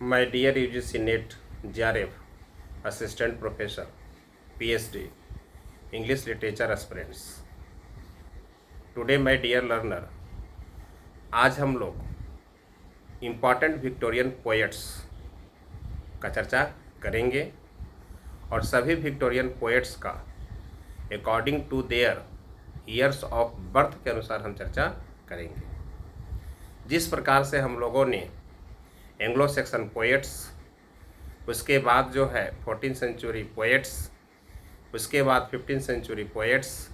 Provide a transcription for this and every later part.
My dear UGC NET JRF Assistant Professor PhD English Literature Aspirants, today my dear learner, आज हम लोग important Victorian poets का चर्चा करेंगे और सभी विक्टोरियन पोएट्स का according to their years of birth के अनुसार हम चर्चा करेंगे। जिस प्रकार से हम लोगों ने एंग्लो सेक्सन पोएट्स, उसके बाद जो है 14th सेंचुरी पोएट्स, उसके बाद 15th सेंचुरी पोएट्स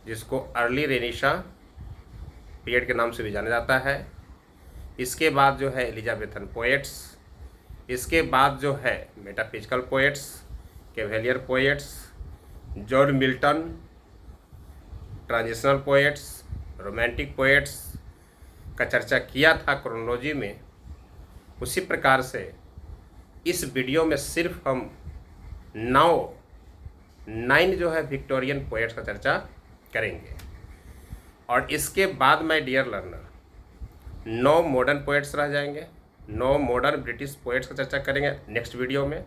जिसको अर्ली रेनिशा पीरियड के नाम से भी जाना जाता है, इसके बाद जो है एलिजाबेथन पोएट्स, इसके बाद जो है metaphysical poets, cavalier poets, John Milton, transitional poets, romantic poets का चर्चा किया था क्रोनोलॉजी में। उसी प्रकार से इस वीडियो में सिर्फ हम 9 जो है विक्टोरियन पोएट्स का चर्चा करेंगे और इसके बाद my dear learner 9 modern poets रह जाएंगे। 9 मॉडर्न ब्रिटिश पोएट्स का चर्चा करेंगे नेक्स्ट वीडियो में।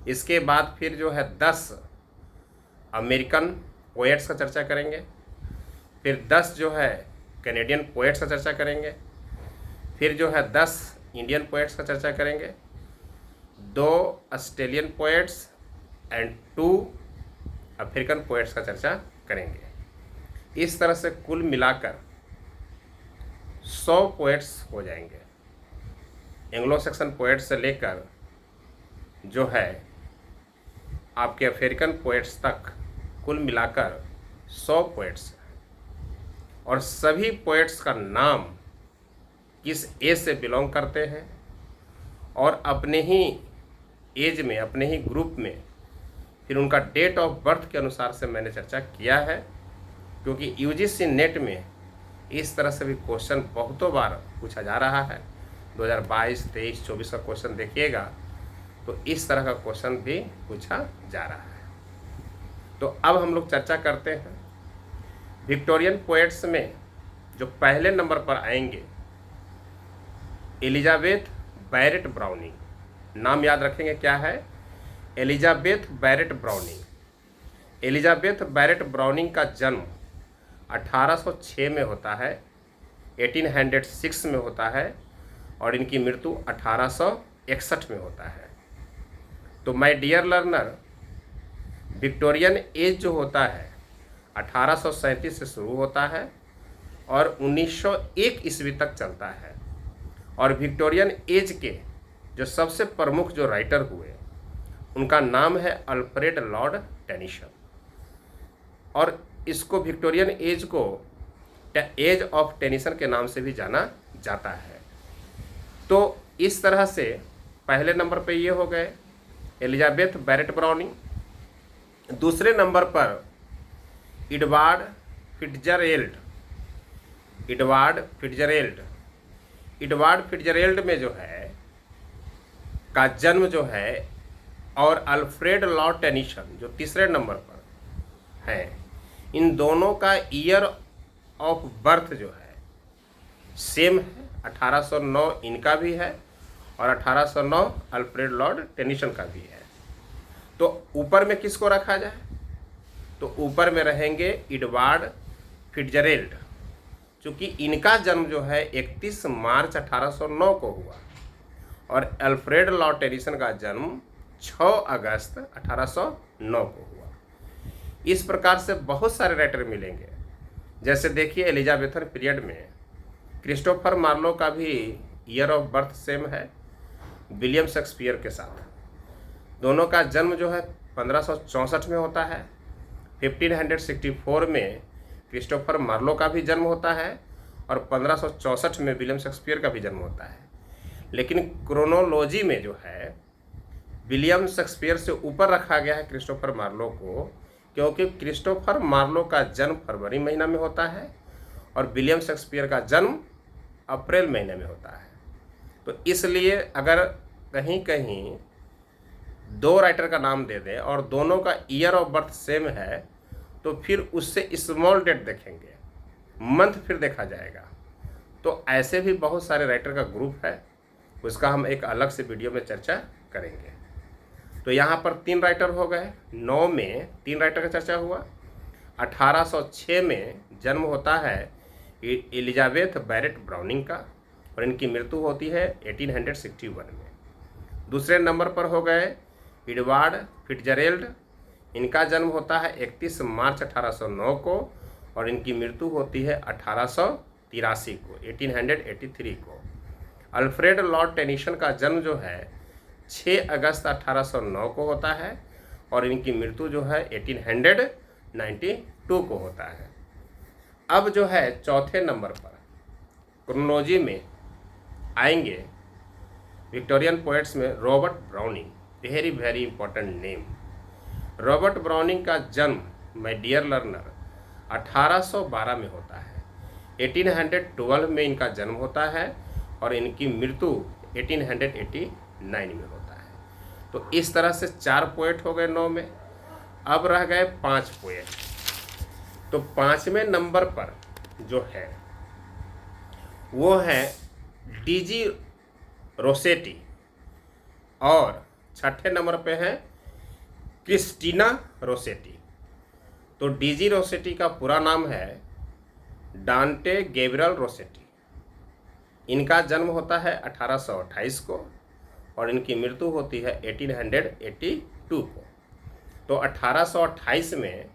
इसके बाद फिर जो है 10 अमेरिकन पोएट्स का चर्चा करेंगे, फिर 10 जो है कैनेडियन पोएट्स का चर्चा करेंगे, फिर जो है 10 इंडियन पोएट्स का चर्चा करेंगे, 2 Australian poets and 2 African poets का चर्चा करेंगे। इस तरह से कुल मिलाकर 100 पोएट्स हो जाएंगे। एंग्लो सेक्सन पोएट्स से लेकर जो है आपके अफ्रीकन पोएट्स तक कुल मिलाकर 100 पोएट्स हैं और सभी पोएट्स का नाम किस एज से बिलोंग करते हैं और अपने ही एज में, अपने ही ग्रुप में फिर उनका डेट ऑफ बर्थ के अनुसार से मैंने चर्चा किया है, क्योंकि यूजीसी नेट में इस तरह से भी क्वेश्चन बहुतों बार पूछा जा रहा है। 2022, 23, 24 का क्वेश्चन देखिएगा तो इस तरह का क्वेश्चन भी पूछा जा रहा है। तो अब हम लोग चर्चा करते हैं विक्टोरियन पोएट्स में जो पहले नंबर पर आएंगे एलिजाबेथ बैरेट ब्राउनिंग। नाम याद रखेंगे क्या है? Elizabeth Barrett Browning. Elizabeth Barrett Browning का जन्म 1806 में होता है, 1806 में होता है और इनकी मृत्यु 1861 में होता है। तो my dear learner, Victorian age जो होता है 1837 से शुरू होता है और 1901 ईस्वी तक चलता है। और विक्टोरियन एज के जो सबसे प्रमुख जो राइटर हुए उनका नाम है अल्फ्रेड लॉर्ड टेनिसन और इसको विक्टोरियन एज को एज ऑफ टेनिसन के नाम से भी जाना जाता है। तो इस तरह से पहले नंबर पे ये हो गए एलिजाबेथ बैरेट ब्राउनिंग। दूसरे नंबर पर एडवर्ड फिट्जरेल्ड। एडवर्ड फिट्जरेल्ड में जो है का जन्म जो है और अल्फ्रेड लॉर्ड टेनिसन जो तीसरे नंबर पर है, इन दोनों का ईयर ऑफ बर्थ जो है सेम है। 1809 इनका भी है और 1809 अल्फ्रेड लॉर्ड टेनिसन का भी है। तो ऊपर में किसको रखा जाए? तो ऊपर में रहेंगे एडवर्ड फिट्जरेल्ड, क्योंकि इनका जन्म जो है 31 मार्च 1809 को हुआ और अल्फ्रेड लॉर्ड टेनिसन का जन्म 6 अगस्त 1809 को हुआ। इस प्रकार से बहुत सारे राइटर मिलेंगे। जैसे देखिए एलिजाबेथन पीरियड में क्रिस्टोफर मार्लो का भी ईयर ऑफ बर्थ सेम है विलियम शेक्सपियर के साथ। दोनों का जन्म जो है 1564 में होता है। 1564 में क्रिस्टोफर मार्लो का भी जन्म होता है और 1564 में विलियम शेक्सपियर का भी जन्म होता है। लेकिन क्रोनोलॉजी में जो है विलियम शेक्सपियर से ऊपर रखा गया है क्रिस्टोफर मार्लो को, क्योंकि क्रिस्टोफर मार्लो का जन्म फरवरी महीना में होता है और विलियम शेक्सपियर का जन्म अप्रैल महीने में होता है। तो इसलिए अगर कहीं कहीं 2 राइटर का नाम दे दें और दोनों का ईयर ऑफ बर्थ सेम है तो फिर उससे स्मॉल डेट देखेंगे, मंथ फिर देखा जाएगा। तो ऐसे भी बहुत सारे राइटर का ग्रुप है, उसका हम एक अलग से वीडियो में चर्चा करेंगे। तो यहाँ पर 3 राइटर हो गए। 9 में 3 राइटर का चर्चा हुआ। 1806 में जन्म होता है एलिजाबेथ बैरेट ब्राउनिंग का और इनकी मृत्यु होती है 1861 में। दूसरे नंबर पर हो गए एडवर्ड फिट्जरेल्ड। इनका जन्म होता है 31 मार्च 1809 को और इनकी मृत्यु होती है 1883 को, 1883 को। अल्फ्रेड लॉर्ड टेनिसन का जन्म जो है 6 अगस्त 1809 को होता है और इनकी मृत्यु जो है 1892 को होता है। अब जो है चौथे नंबर पर क्रोनोलॉजी में आएंगे विक्टोरियन पोएट्स में Robert browning, very very important name. Robert browning का जन्म माय डियर लर्नर 1812 में होता है। 1812 में इनका जन्म होता है और इनकी मृत्यु 1889 में होता है। तो इस तरह से 4 पोएट हो गए 9 में। अब रह गए 5 पोएट। तो 5वें नंबर पर जो है वो है डीजी रोसेटी और 6ठे नंबर पे है क्रिस्टीना रोसेटी। तो डीजी रोसेटी का पूरा नाम है डांटे गैब्रियल रोसेटी। इनका जन्म होता है 1828 को और इनकी मृत्यु होती है 1882 को। तो 1828 में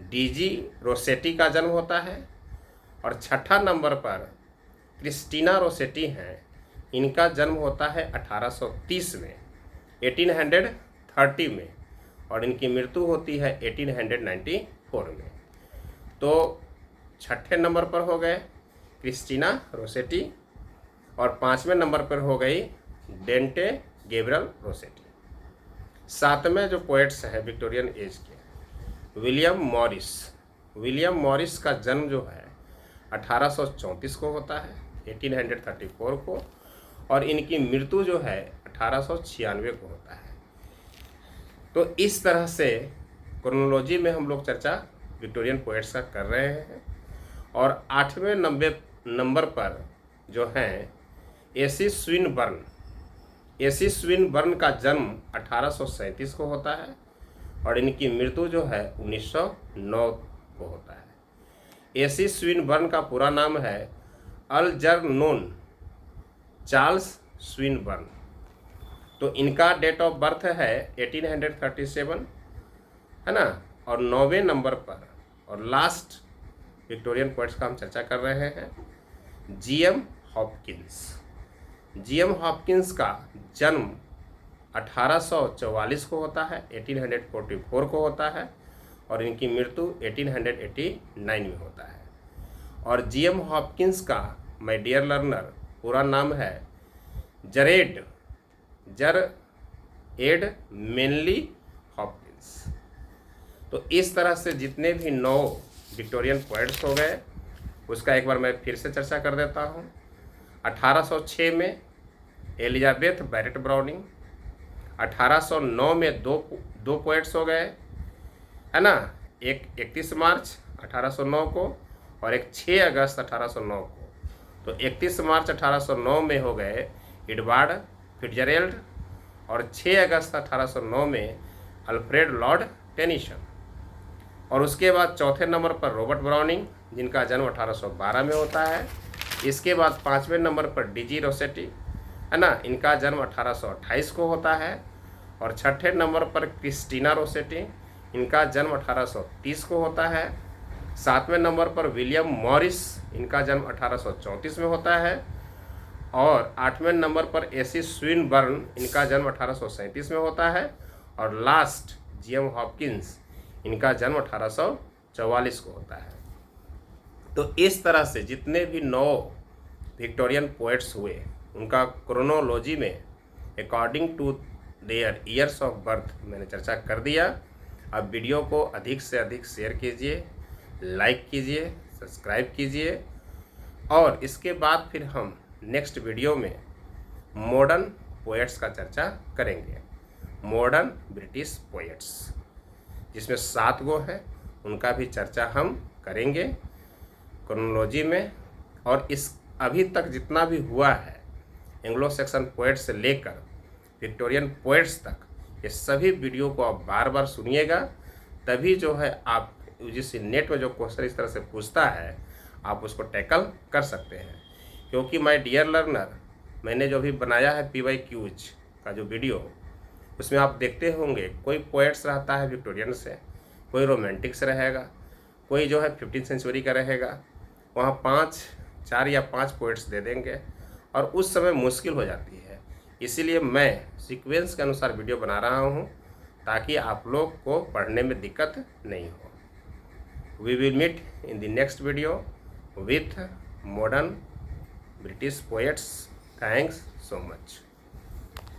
डीजी रोसेटी का जन्म होता है और 6ठा नंबर पर क्रिस्टीना रोसेटी हैं। इनका जन्म होता है 1830 में, 1830 में और इनकी मृत्यु होती है 1894 में। तो 6ठे नंबर पर हो गए क्रिस्टीना रोसेटी और 5वें नंबर पर हो गई डेंटे गैब्रियल रोसेटी। 7वें जो पोएट्स हैं विक्टोरियन एज के विलियम मॉरिस। विलियम मॉरिस का जन्म जो है 1834 को होता है, 1834 को और इनकी मृत्यु जो है 1896 को होता है। तो इस तरह से क्रोनोलॉजी में हम लोग चर्चा विक्टोरियन पोएट्स का कर रहे हैं। और 8वें नंबर पर जो हैं एसी स्विनबर्न। एसी स्विनबर्न का जन्म 1837 को होता है और इनकी मृत्यु जो है 1909 को होता है। एसी स्विनबर्न का पूरा नाम है अल्जरनोन चार्ल्स स्विनबर्न। तो इनका डेट ऑफ बर्थ है 1837 है ना। और 9वें नंबर पर और लास्ट विक्टोरियन पोएट्स का हम चर्चा कर रहे हैं जीएम हॉपकिंस। जीएम हॉपकिंस का जन्म 1844 को होता है, 1844 को होता है और इनकी मृत्यु 1889 में होता है। और जीएम हॉपकिंस का माय डियर लर्नर पूरा नाम है जरेड मेनली हॉपकिंस। तो इस तरह से जितने भी 9 विक्टोरियन पोएट्स हो गए उसका एक बार मैं फिर से चर्चा कर देता हूँ। 1806 में एलिजाबेथ बैरेट ब्राउनिंग। 1809 में दो पोएट्स हो गए है ना, एक 31 मार्च 1809 को और एक 6 अगस्त 1809 को। तो 31 मार्च 1809 में हो गए एडवर्ड फिट्जरेल्ड और 6 अगस्त 1809 में अल्फ्रेड लॉर्ड टेनिसन। और उसके बाद चौथे नंबर पर रॉबर्ट ब्राउनिंग जिनका जन्म 1812 में होता है। इसके बाद 5वें नंबर पर डीजी रोसेटी है ना, इनका जन्म 1828 को होता है। और 6ठे नंबर पर क्रिस्टीना रोसेटी, इनका जन्म 1830 को होता है। 7वें नंबर पर विलियम मॉरिस, इनका जन्म 1834 में होता है। और 8वें नंबर पर एसी स्विनबर्न, इनका जन्म 1837 में होता है। और लास्ट जीएम हॉपकिंस, इनका जन्म 1844 को होता है। तो इस तरह से जितने भी 9 विक्टोरियन पोएट्स हुए उनका क्रोनोलॉजी में according to their years of birth मैंने चर्चा कर दिया। अब वीडियो को अधिक से अधिक शेयर कीजिए, लाइक कीजिए, सब्सक्राइब कीजिए और इसके बाद फिर हम नेक्स्ट वीडियो में मॉडर्न पोएट्स का चर्चा करेंगे। मॉडर्न ब्रिटिश पोएट्स जिसमें 7 गो हैं, उनका भी चर्चा हम करेंगे क्रोनोलॉजी में। और इस अभी तक जितना भी हुआ है एंग्लो सैक्सन पोएट्स से लेकर विक्टोरियन पोएट्स तक, ये सभी वीडियो को आप बार बार सुनिएगा, तभी जो है आप जिस नेट में जो क्वेश्चन इस तरह से पूछता है आप उसको टैकल कर सकते हैं। क्योंकि माय डियर लर्नर, मैंने जो भी बनाया है PYQs का जो वीडियो, उसमें आप देखते होंगे कोई पोएट्स रहता है विक्टोरियन से, कोई रोमांटिक से रहेगा, कोई जो है 15th सेंचुरी का रहेगा। वहाँ 4 या 5 पोएट्स दे देंगे और उस समय मुश्किल हो जाती है। इसीलिए मैं सीक्वेंस के अनुसार वीडियो बना रहा हूँ ताकि आप लोग को पढ़ने में दिक्कत नहीं हो। We will meet in the next video with modern British poets. Thanks so much.